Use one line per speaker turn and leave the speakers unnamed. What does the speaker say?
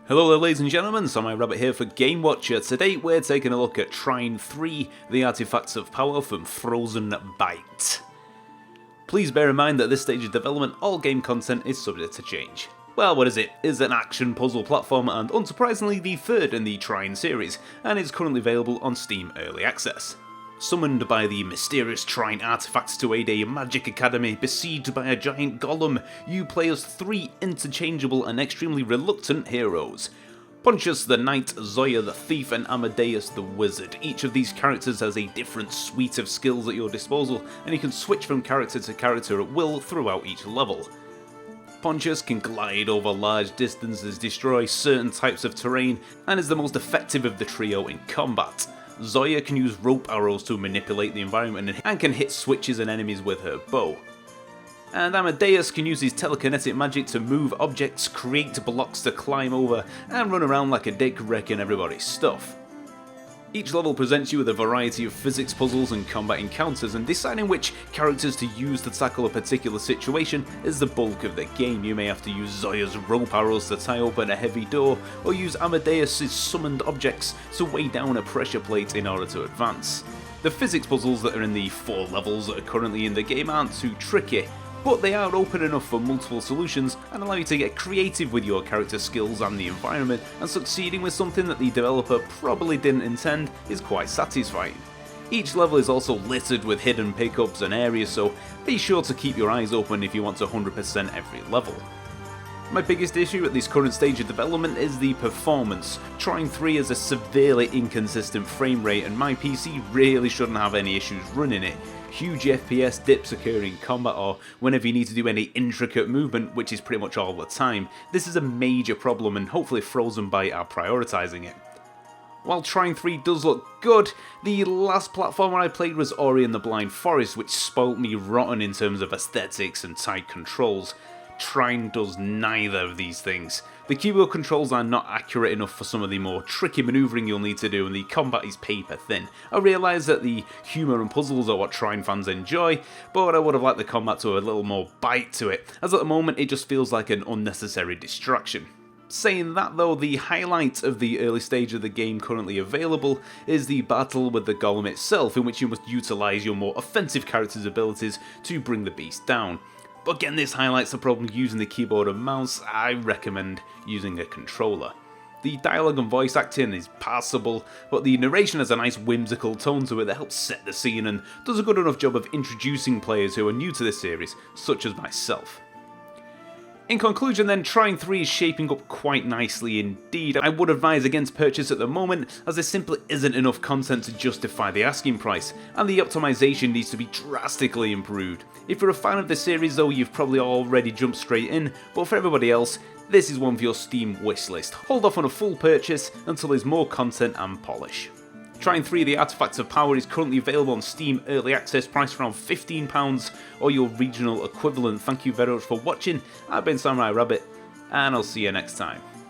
Hello there ladies and gentlemen, Samurai Rabbit here for GameWatcher. Today we're taking a look at Trine 3, the Artifacts of Power from Frozen Byte. Please bear in mind that at this stage of development all game content is subject to change. Well, what is it? It's an action puzzle platformer and unsurprisingly the third in the Trine series, and is currently available on Steam Early Access. Summoned by the mysterious Trine artifacts to aid a magic academy besieged by a giant golem, you play as three interchangeable and extremely reluctant heroes. Pontius the Knight, Zoya the Thief, and Amadeus the Wizard. Each of these characters has a different suite of skills at your disposal, and you can switch from character to character at will throughout each level. Pontius can glide over large distances, destroy certain types of terrain, and is the most effective of the trio in combat. Zoya can use rope arrows to manipulate the environment and can hit switches and enemies with her bow. And Amadeus can use his telekinetic magic to move objects, create blocks to climb over, and run around like a dick wrecking everybody's stuff. Each level presents you with a variety of physics puzzles and combat encounters, and deciding which characters to use to tackle a particular situation is the bulk of the game. You may have to use Zoya's rope arrows to tie open a heavy door, or use Amadeus' summoned objects to weigh down a pressure plate in order to advance. The physics puzzles that are in the 4 levels that are currently in the game aren't too tricky, but they are open enough for multiple solutions and allow you to get creative with your character skills and the environment, and succeeding with something that the developer probably didn't intend is quite satisfying. Each level is also littered with hidden pickups and areas, so be sure to keep your eyes open if you want to 100% every level. My biggest issue at this current stage of development is the performance. Trine 3 has a severely inconsistent frame rate and my PC really shouldn't have any issues running it. Huge FPS dips occur in combat or whenever you need to do any intricate movement, which is pretty much all the time. This is a major problem and hopefully Frozen Byte are prioritising it. While Trine 3 does look good, the last platformer I played was Ori and the Blind Forest, which spoilt me rotten in terms of aesthetics and tight controls. Trine does neither of these things. The keyboard controls are not accurate enough for some of the more tricky manoeuvring you'll need to do, and the combat is paper thin. I realise that the humour and puzzles are what Trine fans enjoy, but I would have liked the combat to have a little more bite to it, as at the moment it just feels like an unnecessary distraction. Saying that though, the highlight of the early stage of the game currently available is the battle with the golem itself, in which you must utilise your more offensive character's abilities to bring the beast down. But again, this highlights the problem using the keyboard and mouse. I recommend using a controller. The dialogue and voice acting is passable, but the narration has a nice whimsical tone to it that helps set the scene and does a good enough job of introducing players who are new to this series, such as myself. In conclusion then, Trine 3 is shaping up quite nicely indeed. I would advise against purchase at the moment, as there simply isn't enough content to justify the asking price, and the optimization needs to be drastically improved. If you're a fan of the series though, you've probably already jumped straight in, but for everybody else, this is one for your Steam wishlist. Hold off on a full purchase until there's more content and polish. Trine 3 The Artifacts of Power is currently available on Steam Early Access, priced around £15 or your regional equivalent. Thank you very much for watching. I've been Samurai Rabbit, and I'll see you next time.